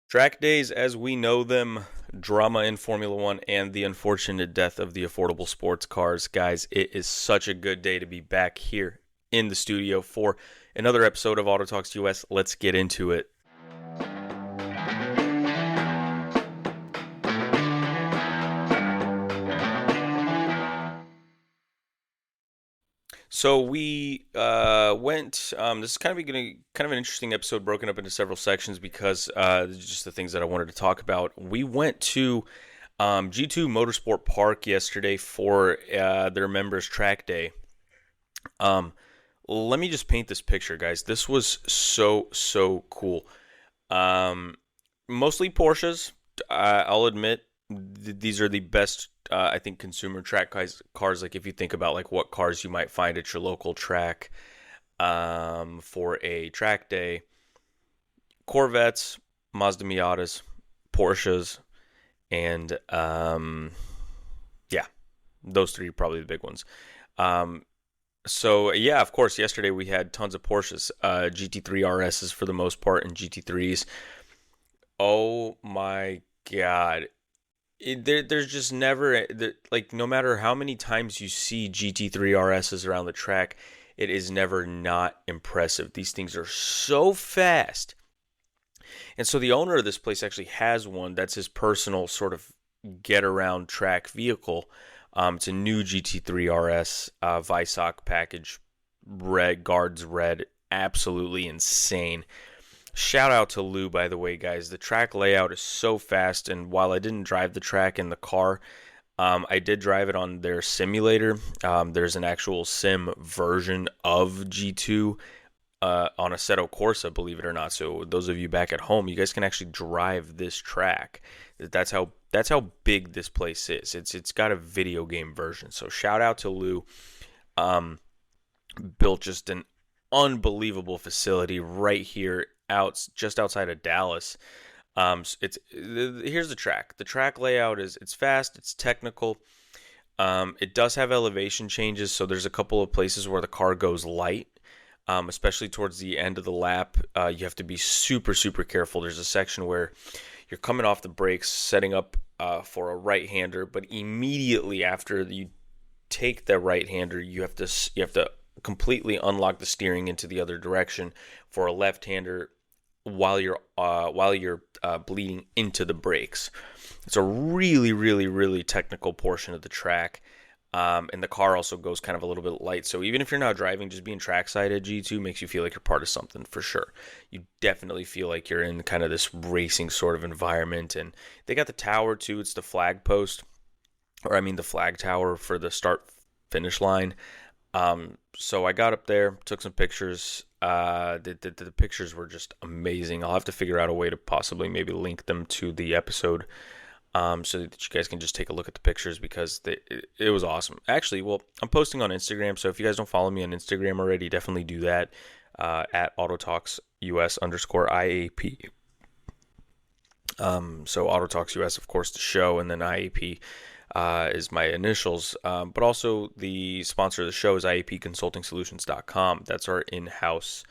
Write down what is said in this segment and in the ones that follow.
Track days as we know them, drama in Formula One, and the unfortunate death of the affordable sports cars. Guys, it is such a good day to be back here in the studio for another episode of Auto Talks US. Let's get into it. So we went. This is kind of an interesting episode, broken up into several sections because just the things that I wanted to talk about. We went to G2 Motorsport Park yesterday for their members' track day. Let me just paint this picture, guys. This was so cool. Mostly Porsches. I'll admit these are the best. I think consumer track cars. Like if you think about like what cars you might find at your local track for a track day, Corvettes, Mazda Miatas, Porsches, and yeah, those three are probably the big ones. So yeah, of course, yesterday we had tons of Porsches, GT3 RSs for the most part, and GT3s. Oh my God. There's just never, like, no matter how many times you see GT3 RSs around the track, it is never not impressive. These things are so fast. And so the owner of this place actually has one. That's his personal sort of get-around track vehicle. It's a new GT3 RS Visoc package, red, guards red, absolutely insane. Shout out to Lou, by the way, guys. The track layout is so fast, and while I didn't drive the track in the car, I did drive it on their simulator. There's an actual sim version of G2 on Assetto Corsa, believe it or not. So those of you back at home, you guys can actually drive this track. That's how big this place is. It's got a video game version. So shout out to Lou. Built just an unbelievable facility right here just outside of Dallas. Here's the track. The track layout it's fast, it's technical. It does have elevation changes, so there's a couple of places where the car goes light, especially towards the end of the lap. You have to be super careful. There's a section where you're coming off the brakes, setting up for a right-hander, but immediately after you take the right-hander, you have to completely unlock the steering into the other direction for a left-hander while you're bleeding into the brakes. It's a really technical portion of the track, and the car also goes kind of a little bit light. So even if you're not driving, just being trackside at G2 makes you feel like you're part of something for sure. You definitely feel like you're in kind of this racing sort of environment. And they got the tower too. It's the flag post, the flag tower for the start finish line. So I got up there, took some pictures. The pictures were just amazing. I'll have to figure out a way to possibly maybe link them to the episode, so that you guys can just take a look at the pictures because it was awesome. Actually, well, I'm posting on Instagram, so if you guys don't follow me on Instagram already, definitely do that, at AutoTalksUS _IAP. So AutoTalksUS, of course, the show, and then IAP is my initials, but also the sponsor of the show is IAPconsultingsolutions.com. That's our in-house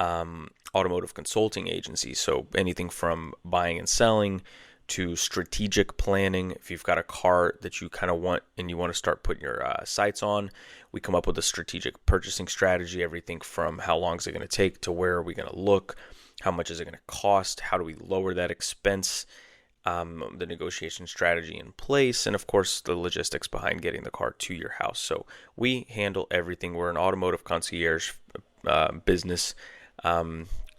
automotive consulting agency. So anything from buying and selling to strategic planning. If you've got a car that you kind of want and you want to start putting your sights on, we come up with a strategic purchasing strategy. Everything from how long is it going to take to where are we going to look, how much is it going to cost, how do we lower that expense, the negotiation strategy in place, and of course the logistics behind getting the car to your house. So we handle everything. We're an automotive concierge business.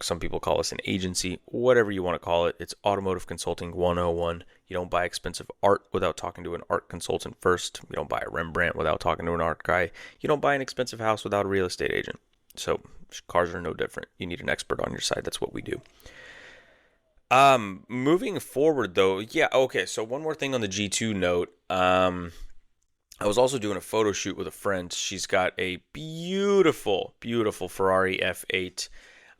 Some people call us an agency, whatever you want to call it. It's automotive consulting 101. You don't buy expensive art without talking to an art consultant first. You don't buy a Rembrandt without talking to an art guy. You don't buy an expensive house without a real estate agent. So cars are no different. You need an expert on your side. That's what we do. Moving forward though, yeah, okay, so one more thing on the G2 note. I was also doing a photo shoot with a friend. She's got a beautiful Ferrari F8.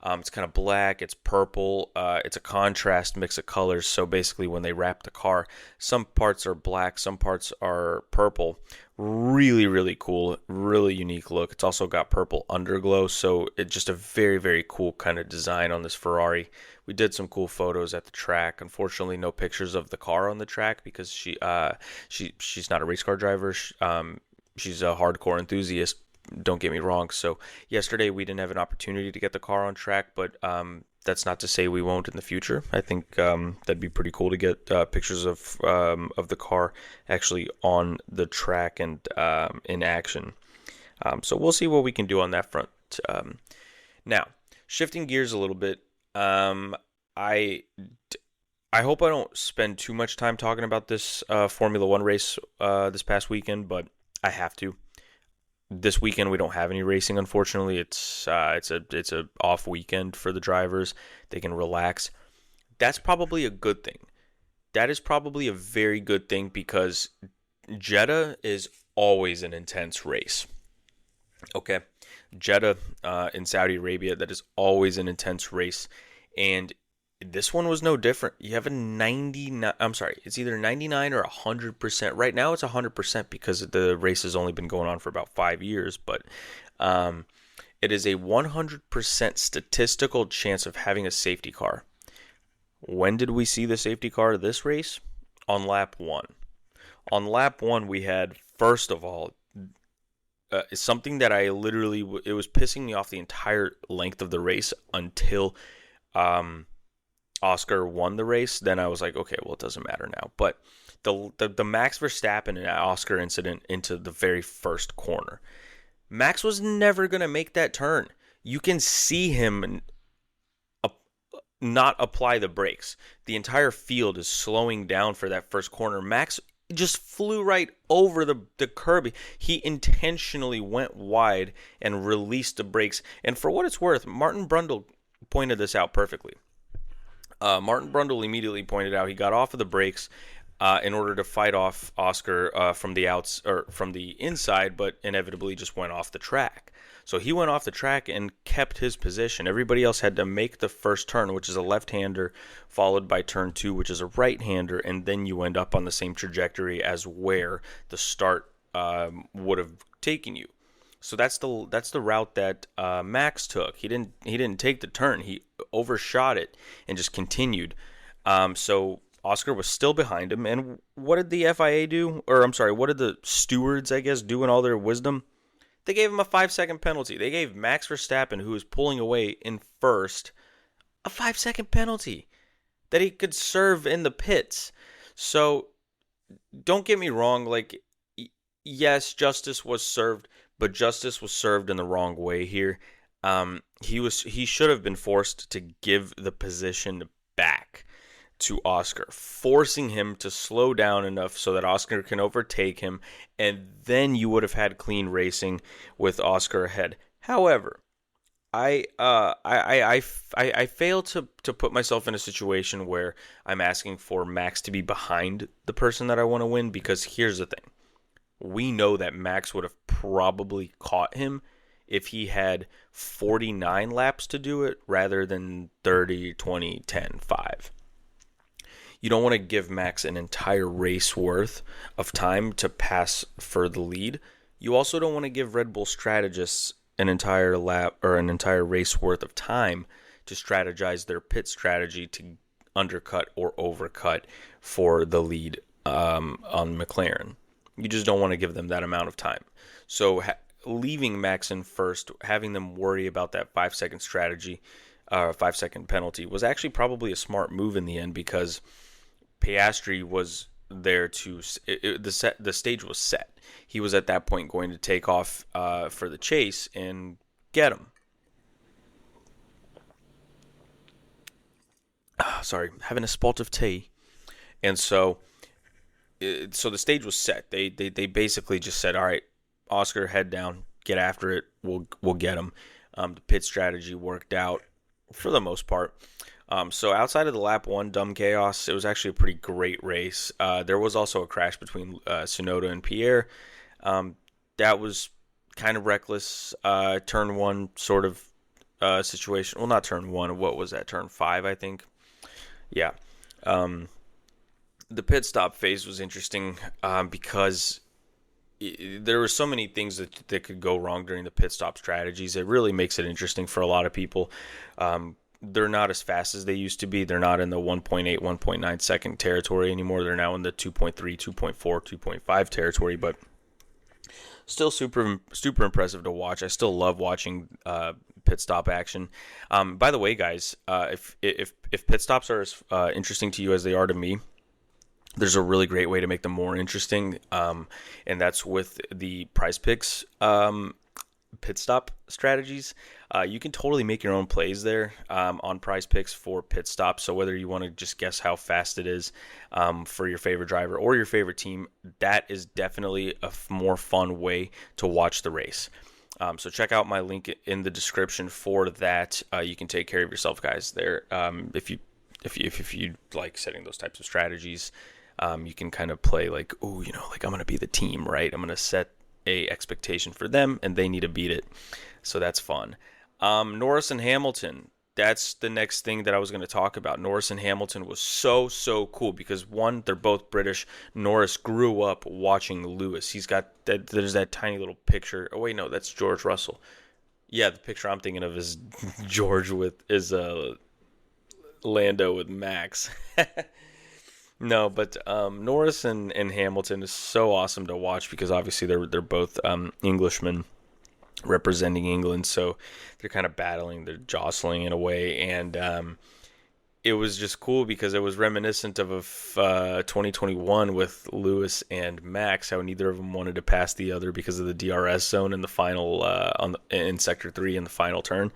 It's kind of black, it's purple, it's a contrast mix of colors. So basically when they wrap the car, some parts are black, some parts are purple. Really, really cool, really unique look. It's also got purple underglow, so it's just a very, very cool kind of design on this Ferrari. We did some cool photos at the track. Unfortunately, no pictures of the car on the track because she's not a race car driver. She's a hardcore enthusiast. Don't get me wrong. So yesterday we didn't have an opportunity to get the car on track, but that's not to say we won't in the future. I think that'd be pretty cool to get pictures of the car actually on the track and in action. So we'll see what we can do on that front. Now, shifting gears a little bit, I hope I don't spend too much time talking about this Formula One race this past weekend, but I have to. This weekend we don't have any racing, unfortunately. It's a off weekend for the drivers. They can relax. That's probably a good thing. That is probably a very good thing because Jeddah is always an intense race. Okay, Jeddah in Saudi Arabia, that is always an intense race, and this one was no different. You have a 99, I'm sorry, it's either 99 or 100%. Right now it's 100% because the race has only been going on for about 5 years, but it is a 100% statistical chance of having a safety car. When did we see the safety car this race? On lap 1. On lap 1 we had, first of all, something that I literally, it was pissing me off the entire length of the race until Oscar won the race. Then I was like, okay, well, it doesn't matter now. But the Max Verstappen and Oscar incident into the very first corner, Max was never going to make that turn. You can see him not apply the brakes. The entire field is slowing down for that first corner. Max just flew right over the curb. He intentionally went wide and released the brakes. And for what it's worth, Martin Brundle pointed this out perfectly. Martin Brundle immediately pointed out he got off of the brakes in order to fight off Oscar from the outs or from the inside, but inevitably just went off the track. So he went off the track and kept his position. Everybody else had to make the first turn, which is a left-hander, followed by turn 2, which is a right-hander, and then you end up on the same trajectory as where the start would have taken you. So that's the route that Max took. He didn't take the turn. He overshot it and just continued. So Oscar was still behind him. And what did the FIA do? Or I'm sorry, what did the stewards, I guess, do in all their wisdom? They gave him a 5-second penalty. They gave Max Verstappen, who was pulling away in first, a 5-second penalty that he could serve in the pits. So don't get me wrong. Like, yes, justice was served, but justice was served in the wrong way here. He should have been forced to give the position back to Oscar, forcing him to slow down enough so that Oscar can overtake him, and then you would have had clean racing with Oscar ahead. However, I fail to put myself in a situation where I'm asking for Max to be behind the person that I want to win, because here's the thing. We know that Max would have probably caught him if he had 49 laps to do it rather than 30, 20, 10, 5. You don't want to give Max an entire race worth of time to pass for the lead. You also don't want to give Red Bull strategists an entire lap or an entire race worth of time to strategize their pit strategy to undercut or overcut for the lead on McLaren. You just don't want to give them that amount of time. So leaving Max in first, having them worry about that 5-second strategy, 5-second penalty, was actually probably a smart move in the end, because Piastri was there to the stage was set. He was at that point going to take off for the chase and get him. Sorry, having a spot of tea, and so the stage was set. They basically just said, all right, Oscar, head down, get after it. We'll get him. The pit strategy worked out for the most part. So outside of the lap 1 dumb chaos, it was actually a pretty great race. There was also a crash between Tsunoda and Pierre. That was kind of reckless. Turn 1 sort of situation. Well, not turn 1. What was that? Turn 5, I think. Yeah. The pit stop phase was interesting because there were so many things that could go wrong during the pit stop strategies. It really makes it interesting for a lot of people. They're not as fast as they used to be. They're not in the 1.8, 1.9 second territory anymore. They're now in the 2.3, 2.4, 2.5 territory, but still super impressive to watch. I still love watching pit stop action. By the way, guys, if pit stops are as interesting to you as they are to me, there's a really great way to make them more interesting, and that's with the Prize Picks pit stop strategies. You can totally make your own plays there on Prize Picks for pit stops. So whether you want to just guess how fast it is for your favorite driver or your favorite team, that is definitely a more fun way to watch the race. So check out my link in the description for that. You can take care of yourself, guys. There, if you like setting those types of strategies. You can kind of play like, oh, like I'm going to be the team, right? I'm going to set a expectation for them and they need to beat it. So that's fun. Norris and Hamilton, that's the next thing that I was going to talk about. Norris and Hamilton was so cool because one, they're both British. Norris grew up watching Lewis. He's got that, there's that tiny little picture. Oh wait, no, that's George Russell. Yeah, the picture I'm thinking of is George Lando with Max. No, but Norris and Hamilton is so awesome to watch because obviously they're both Englishmen representing England, so they're kind of battling, they're jostling in a way, and it was just cool because it was reminiscent of 2021 with Lewis and Max, how neither of them wanted to pass the other because of the DRS zone in the final in Sector 3 in the final turn.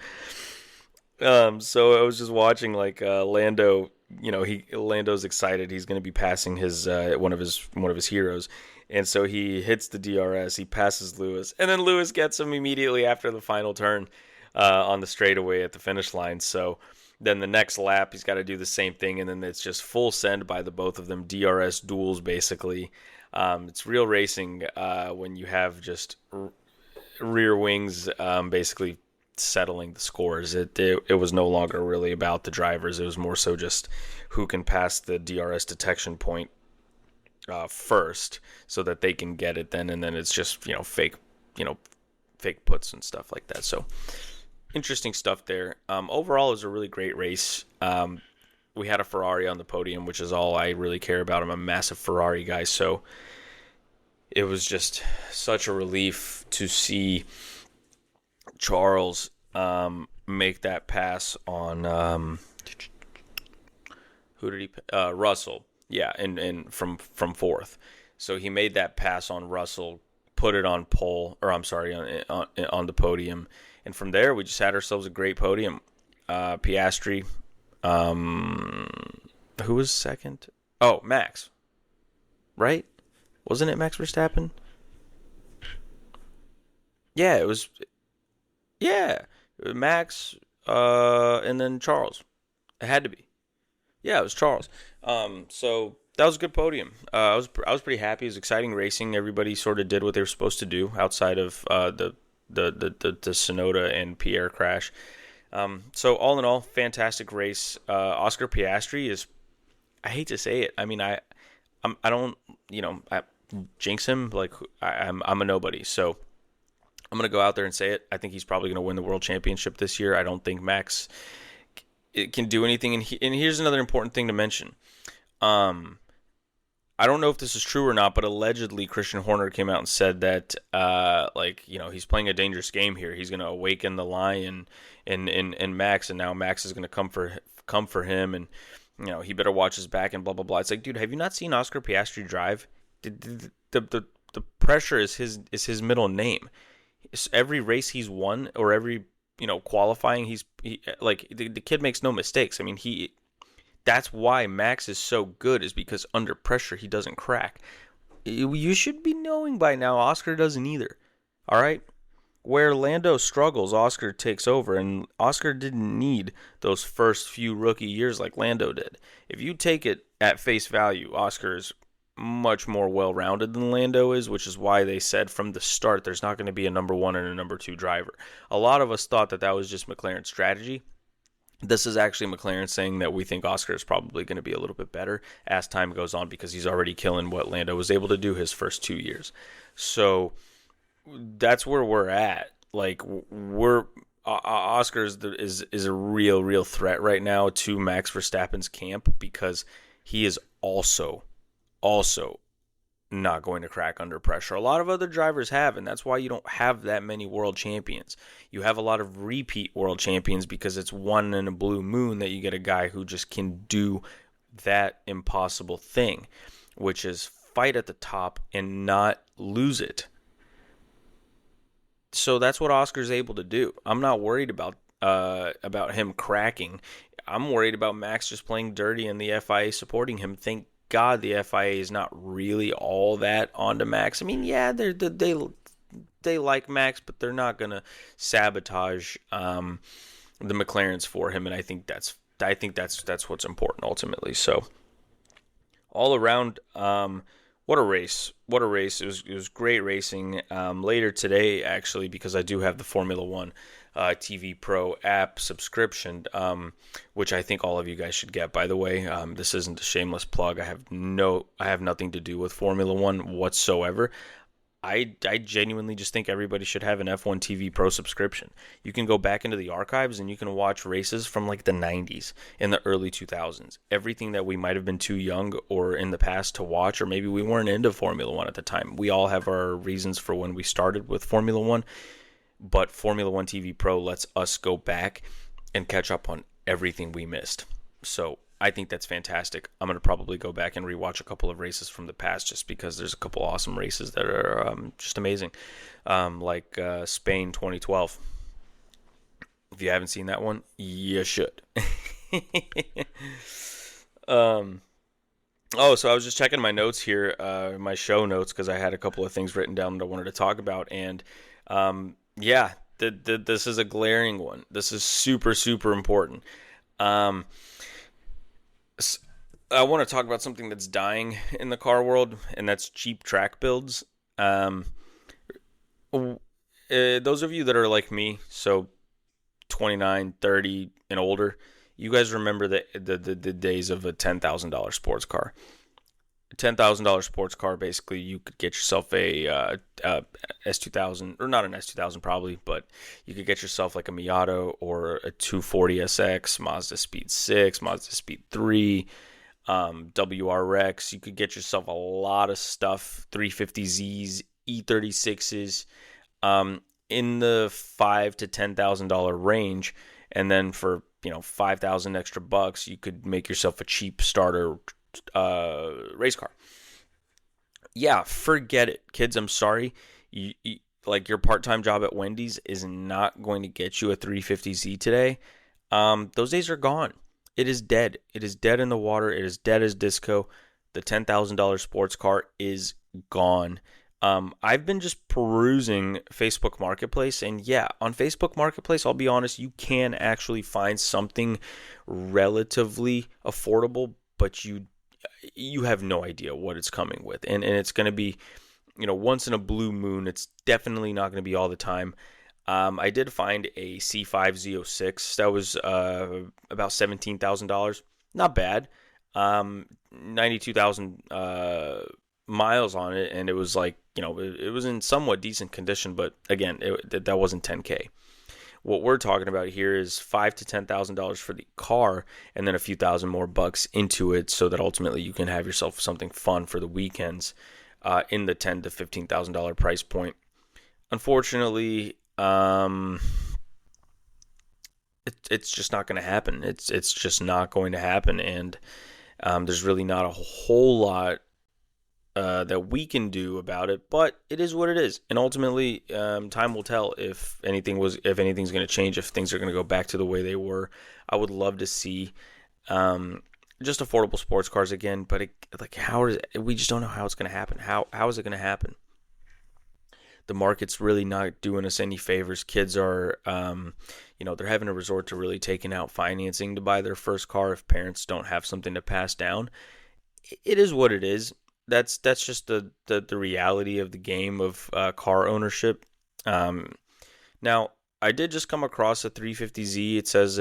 So I was just watching like Lando. Lando's excited. He's going to be passing his one of his heroes, and so he hits the DRS. He passes Lewis, and then Lewis gets him immediately after the final turn on the straightaway at the finish line. So then the next lap, he's got to do the same thing, and then it's just full send by the both of them. DRS duels, basically. It's real racing when you have just rear wings, basically settling the scores. It was no longer really about the drivers. It was more so just who can pass the DRS detection point first so that they can get it then, and then it's just fake puts and stuff like that. So interesting stuff there. Overall, it was a really great race. We had a Ferrari on the podium, which is all I really care about. I'm a massive Ferrari guy, so it was just such a relief to see Charles make that pass on Russell, yeah, and from fourth. So he made that pass on Russell, put it on on the podium, and from there we just had ourselves a great podium. Piastri, who was second? Oh, Max, right? Wasn't it Max Verstappen? Yeah, it was. Yeah, Max, and then Charles. It had to be. Yeah, it was Charles. So that was a good podium. I was pretty happy. It was exciting racing. Everybody sort of did what they were supposed to do outside of the Tsunoda and Pierre crash. So all in all, fantastic race. Oscar Piastri is, I hate to say it. I mean, I don't jinx him. Like I'm a nobody. So I'm going to go out there and say it. I think he's probably going to win the world championship this year. I don't think Max can do anything. And here's another important thing to mention. I don't know if this is true or not, but allegedly Christian Horner came out and said that, he's playing a dangerous game here. He's going to awaken the lion in Max, and now Max is going to come for him, and he better watch his back and blah blah blah. It's like, dude, have you not seen Oscar Piastri drive? The pressure is his middle name. Every race he's won, or every qualifying, the kid makes no mistakes. I mean, that's why Max is so good, is because under pressure he doesn't crack. You should be knowing by now Oscar doesn't either. All right, where Lando struggles, Oscar takes over, and Oscar didn't need those first few rookie years like Lando did. If you take it at face value, Oscar is much more well-rounded than Lando is, which is why they said from the start there's not going to be a number one and a number two driver. A lot of us thought that was just McLaren's strategy, This is actually McLaren saying that we think Oscar is probably going to be a little bit better as time goes on because he's already killing what Lando was able to do his first 2 years. So that's where we're at. Like we're Oscar is a real threat right now to Max Verstappen's camp because he is also not going to crack under pressure. A lot of other drivers have, and that's why you don't have that many world champions. You have a lot of repeat world champions because it's one in a blue moon that you get a guy who just can do that impossible thing, which is fight at the top and not lose it. So that's what Oscar's able to do. I'm not worried about him cracking. I'm worried about Max just playing dirty and the FIA supporting him. Thank God the FIA is not really all that onto Max. I mean, yeah, they like Max, but they're not gonna sabotage the McLarens for him, and I think that's what's important ultimately. So all around, what a race! What a race! It was great racing. Later today, actually, because I do have the Formula One TV Pro app subscription, which I think all of you guys should get. By the way, this isn't a shameless plug. I have nothing to do with Formula One whatsoever. I genuinely just think everybody should have an F1 TV Pro subscription. You can go back into the archives and you can watch races from like the 90s and the early 2000s. Everything that we might have been too young or in the past to watch, or maybe we weren't into Formula One at the time. We all have our reasons for when we started with Formula One, but Formula One TV Pro lets us go back and catch up on everything we missed. So I think that's fantastic. I'm going to probably go back and rewatch a couple of races from the past just because there's a couple awesome races that are just amazing, like Spain 2012. If you haven't seen that one, you should. So I was just checking my notes here, my show notes, because I had a couple of things written down that I wanted to talk about, and this is a glaring one. This is super, super important. I want to talk about something that's dying in the car world, and that's cheap track builds. Those of you that are like me, so 29, 30, and older, you guys remember the days of a $10,000 sports car. A $10,000 sports car, basically, you could get yourself a S2000, or not an S2000 probably, but you could get yourself like a Miata or a 240SX, Mazda Speed 6, Mazda Speed 3, WRX. You could get yourself a lot of stuff, 350Zs, E36s, in the $5,000 to $10,000 range, and then for $5,000 extra bucks, you could make yourself a cheap starter race car. Yeah, forget it, kids. I'm sorry. Like your part-time job at Wendy's is not going to get you a 350Z today. Those days are gone. It is dead. It is dead in the water. It is dead as disco. The $10,000 sports car is gone. I've been just perusing Facebook Marketplace, and yeah, on Facebook Marketplace, I'll be honest, you can actually find something relatively affordable, but you have no idea what it's coming with, and it's going to be, once in a blue moon. It's definitely not going to be all the time. I did find a C5 Z06 that was about $17,000. Not bad. 92,000 miles on it, and it was like, it was in somewhat decent condition, but again, that wasn't 10K. What we're talking about here is $5,000 to $10,000 for the car, and then a few thousand more bucks into it, so that ultimately you can have yourself something fun for the weekends, in the $10,000 to $15,000 price point. Unfortunately, it's just not going to happen. It's just not going to happen, and there's really not a whole lot that we can do about it, but it is what it is. And ultimately, time will tell if anything's going to change, if things are going to go back to the way they were. I would love to see just affordable sports cars again, but we just don't know how it's going to happen. How is it going to happen? The market's really not doing us any favors. Kids are, they're having to resort to really taking out financing to buy their first car if parents don't have something to pass down. It is what it is. That's just the reality of the game of car ownership. Now, I did just come across a 350Z. It says,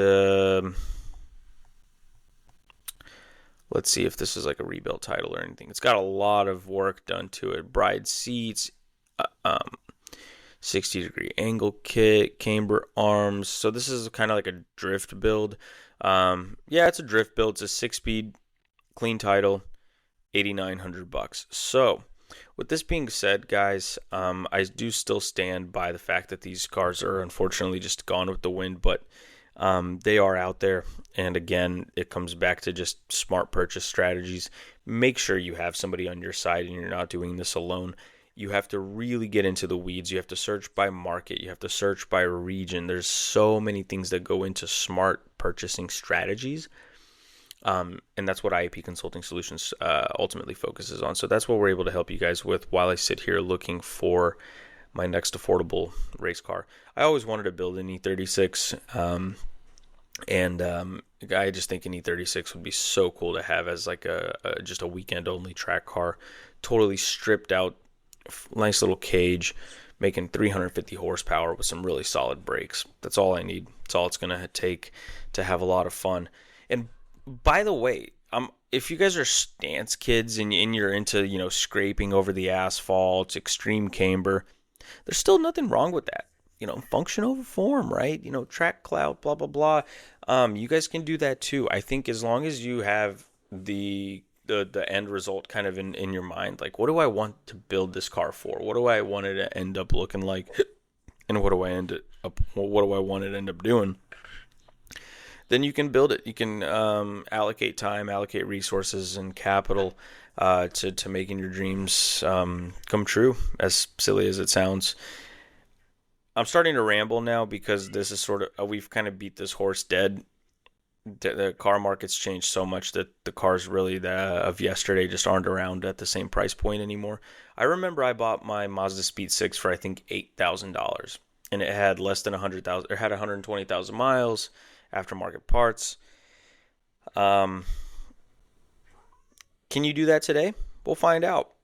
let's see if this is like a rebuilt title or anything. It's got a lot of work done to it. Bride seats, 60-degree angle kit, camber arms. So this is kind of like a drift build. Yeah, it's a drift build. It's a 6-speed, clean title, $8,900. So with this being said, guys, I do still stand by the fact that these cars are unfortunately just gone with the wind, but they are out there. And again, it comes back to just smart purchase strategies. Make sure you have somebody on your side and you're not doing this alone. You have to really get into the weeds. You have to search by market. You have to search by region. There's so many things that go into smart purchasing strategies. And that's what IAP Consulting Solutions ultimately focuses on. So that's what we're able to help you guys with while I sit here looking for my next affordable race car. I always wanted to build an E36, and I just think an E36 would be so cool to have as like just a weekend-only track car, totally stripped out, nice little cage, making 350 horsepower with some really solid brakes. That's all I need. That's all it's going to take to have a lot of fun. And by the way, if you guys are stance kids and you're into, scraping over the asphalt, extreme camber, there's still nothing wrong with that. Function over form, right? Track clout, blah, blah, blah. You guys can do that too. I think as long as you have the end result kind of in your mind, like, what do I want to build this car for? What do I want it to end up looking like? And what do I want it to end up doing? Then you can build it. You can allocate time, allocate resources and capital to making your dreams come true, as silly as it sounds. I'm starting to ramble now because this is sort of, we've kind of beat this horse dead. The car market's changed so much that the cars really of yesterday just aren't around at the same price point anymore. I remember I bought my Mazda Speed 6 for I think $8,000, and it had less than 100,000. It had 120,000 miles, aftermarket parts. Can you do that today? We'll find out.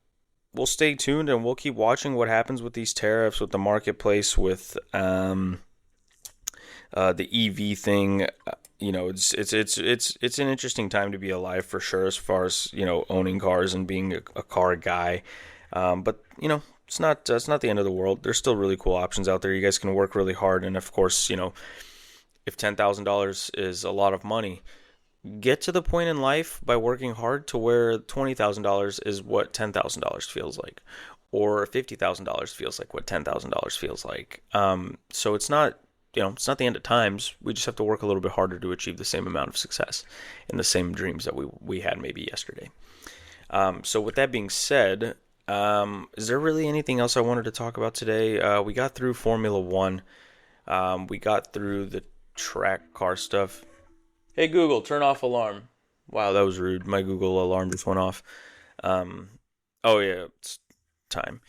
We'll stay tuned and we'll keep watching what happens with these tariffs, with the marketplace, with the EV thing. It's an interesting time to be alive for sure, as far as owning cars and being a car guy. But it's not the end of the world. There's still really cool options out there. You guys can work really hard, and of course, if $10,000 is a lot of money, get to the point in life by working hard to where $20,000 is what $10,000 feels like, or $50,000 feels like what $10,000 feels like. So it's not, it's not the end of times. We just have to work a little bit harder to achieve the same amount of success and the same dreams that we had maybe yesterday. So with that being said, is there really anything else I wanted to talk about today? We got through Formula One. We got through the track car stuff. Hey Google, turn off alarm. Wow, that was rude. My Google alarm just went off. Oh yeah, it's time.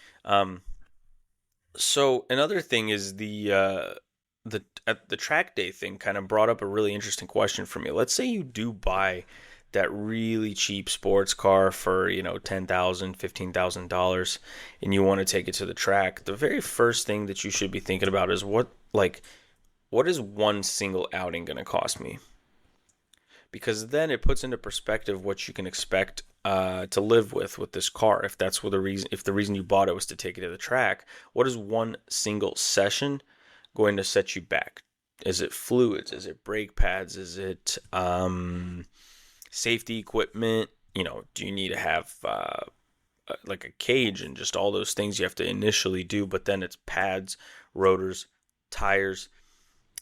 So another thing is the track day thing kind of brought up a really interesting question for me. Let's say you do buy that really cheap sports car for $10,000, $15,000, and you want to take it to the track. The very first thing that you should be thinking about is what is one single outing going to cost me? Because then it puts into perspective what you can expect to live with this car. If that's what if the reason you bought it was to take it to the track, what is one single session going to set you back? Is it fluids? Is it brake pads? Is it safety equipment? Do you need to have like a cage and just all those things you have to initially do? But then it's pads, rotors, tires,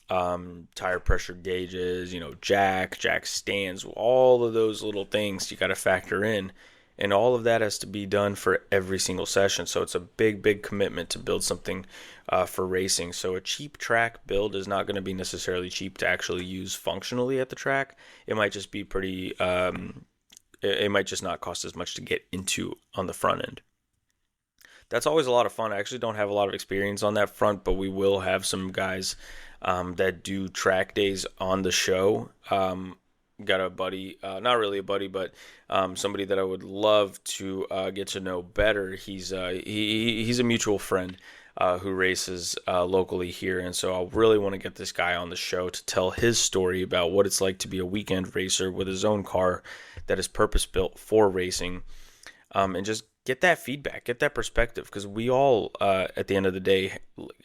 tire pressure gauges, jack stands, all of those little things you got to factor in, and all of that has to be done for every single session. So it's a big commitment to build something for racing. So a cheap track build is not going to be necessarily cheap to actually use functionally at the track. It might just be pretty it might just not cost as much to get into on the front end. That's always a lot of fun. I actually don't have a lot of experience on that front, but we will have some guys that do track days on the show. got a buddy, not really a buddy, but somebody that I would love to get to know better. He's a mutual friend who races locally here, and so I really want to get this guy on the show to tell his story about what it's like to be a weekend racer with his own car that is purpose built for racing, and just get that feedback, get that perspective, because we all, at the end of the day,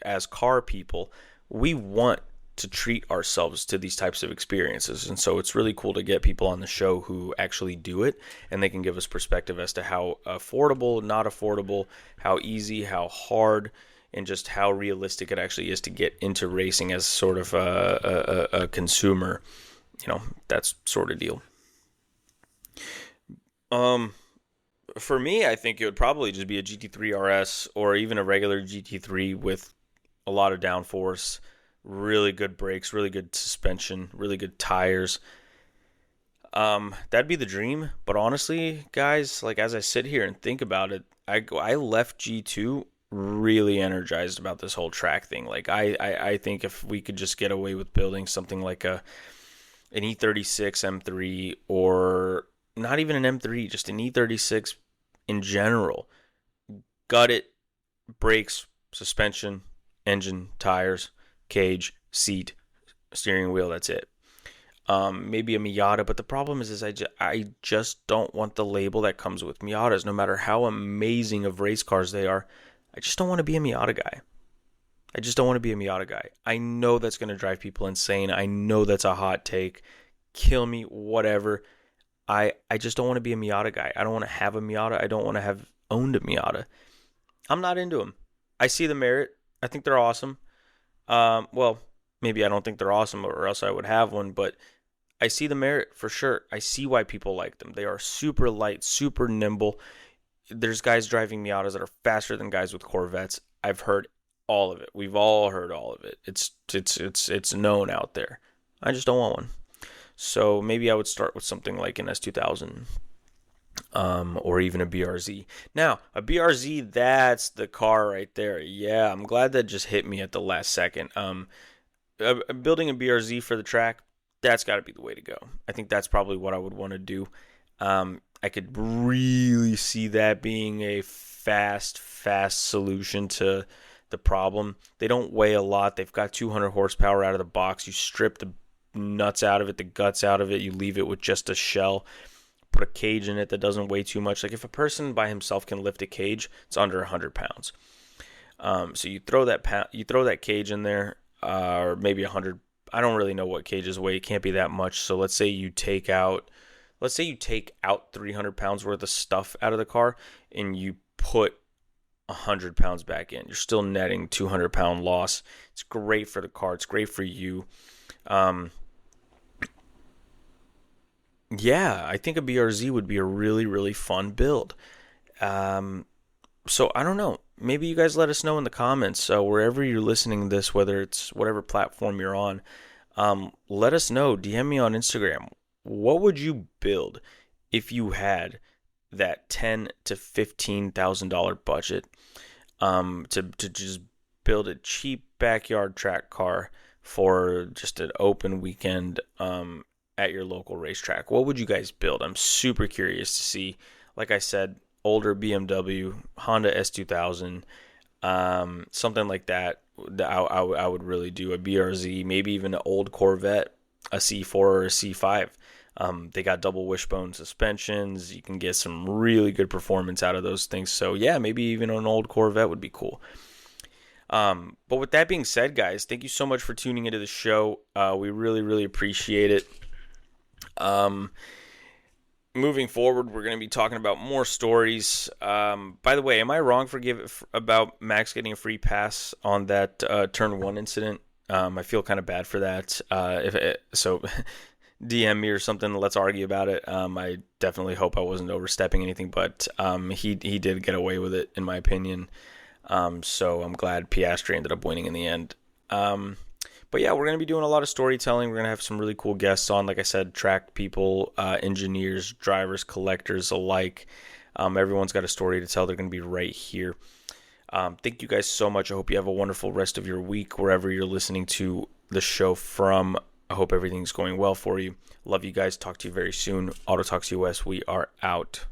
as car people, we want to treat ourselves to these types of experiences. And so it's really cool to get people on the show who actually do it, and they can give us perspective as to how affordable, not affordable, how easy, how hard, and just how realistic it actually is to get into racing as sort of a consumer, that sort of deal. For me, I think it would probably just be a GT3 RS or even a regular GT3 with a lot of downforce, really good brakes, really good suspension, really good tires. That'd be the dream. But honestly, guys, like as I sit here and think about it, I left G2 really energized about this whole track thing. Like I think if we could just get away with building something like an E36 M3, or not even an M3, just an E36 in general, gut it, brakes, suspension, engine, tires, cage, seat, steering wheel, that's it. Maybe a Miata, but the problem is I just don't want the label that comes with Miatas. No matter how amazing of race cars they are, I just don't want to be a Miata guy. I just don't want to be a Miata guy. I know that's going to drive people insane. I know that's a hot take. Kill me, whatever. I just don't want to be a Miata guy. I don't want to have a Miata. I don't want to have owned a Miata. I'm not into them. I see the merit. I think they're awesome. Well, maybe I don't think they're awesome, or else I would have one, but I see the merit for sure. I see why people like them. They are super light, super nimble. There's guys driving Miatas that are faster than guys with Corvettes. I've heard all of it. We've all heard all of it. It's known out there. I just don't want one. So maybe I would start with something like an S2000, or even a BRZ. Now, a BRZ, that's the car right there. Yeah, I'm glad that just hit me at the last second. Building a BRZ for the track, that's got to be the way to go. I think that's probably what I would want to do. I could really see that being a fast solution to the problem. They don't weigh a lot. They've got 200 horsepower out of the box. You strip the nuts out of it, the guts out of it. You leave it with just a shell. Put a cage in it that doesn't weigh too much. Like if a person by himself can lift a cage, it's under 100 pounds. So you throw that cage in there, or maybe 100. I don't really know what cages weigh. It can't be that much. So let's say you take out 300 pounds worth of stuff out of the car, and you put 100 pounds back in. You're still netting 200 pound loss. It's great for the car. It's great for you. Yeah, I think a BRZ would be a really, really fun build. So I don't know. Maybe you guys let us know in the comments. Wherever you're listening to this, whether it's whatever platform you're on, let us know. DM me on Instagram. What would you build if you had that $10,000 to $15,000 budget, to just build a cheap backyard track car for just an open weekend at your local racetrack? What would you guys build? I'm super curious to see. Like I said, older BMW, Honda S2000, something like that. I would really do a BRZ, maybe even an old Corvette, a C4 or a C5. They got double wishbone suspensions. You can get some really good performance out of those things. So yeah, maybe even an old Corvette would be cool. But with that being said, guys, thank you so much for tuning into the show. We really, really appreciate it. Moving forward, we're going to be talking about more stories. By the way, am I wrong about Max getting a free pass on that turn 1 incident? I feel kind of bad for that. So DM me or something. Let's argue about it. I definitely hope I wasn't overstepping anything, but he did get away with it, in my opinion. So I'm glad Piastri ended up winning in the end. But yeah, we're going to be doing a lot of storytelling. We're going to have some really cool guests on. Like I said, track people, engineers, drivers, collectors alike. Everyone's got a story to tell. They're going to be right here. Thank you guys so much. I hope you have a wonderful rest of your week, wherever you're listening to the show from. I hope everything's going well for you. Love you guys. Talk to you very soon. AutoTalksUS, we are out.